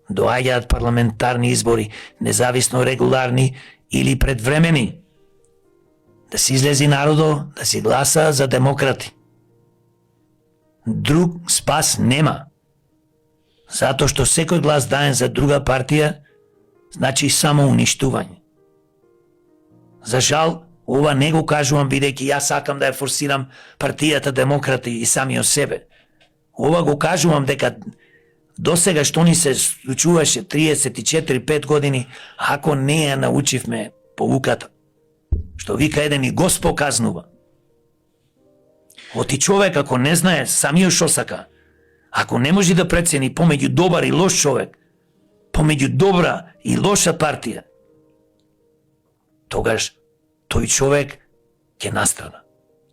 доаѓаат парламентарни избори, независно регуларни или предвремени. Да си излези народо, да си гласа за демократи. Друг спас нема. Затоа што секој глас даен за друга партија значи само уништување. За жал, ова не го кажувам бидејќи јас сакам да ја форсирам партијата демократи и самиот себе. Ова го кажувам дека досега што ни се случуваше 34-5 години, ако не ја научивме поуката, што вика еден и Господ казнува. Оти човек ако не знае самиот што сака, ако не може да прецени помеѓу добар и лош човек, помеѓу добра и лоша партија, тогаш тој човек ќе настрада.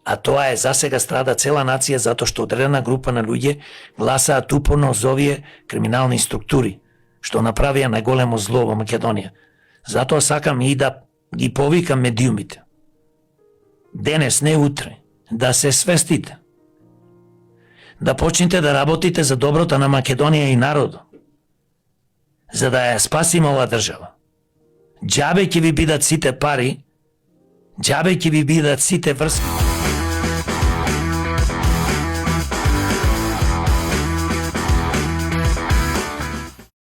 А тоа е засега страда цела нација затоа што одредена група на луѓе гласаат упорно за овие криминални структури, што направија најголемо зло во Македонија. Затоа сакам и да ги повикам медиумите. Денес, не утре, да се свестите. Да почнете да работите за доброто на Македонија и народот, за да ја спасиме оваа држава. Џабе ќе ви бидат сите пари, џабе ќе ви бидат сите врски.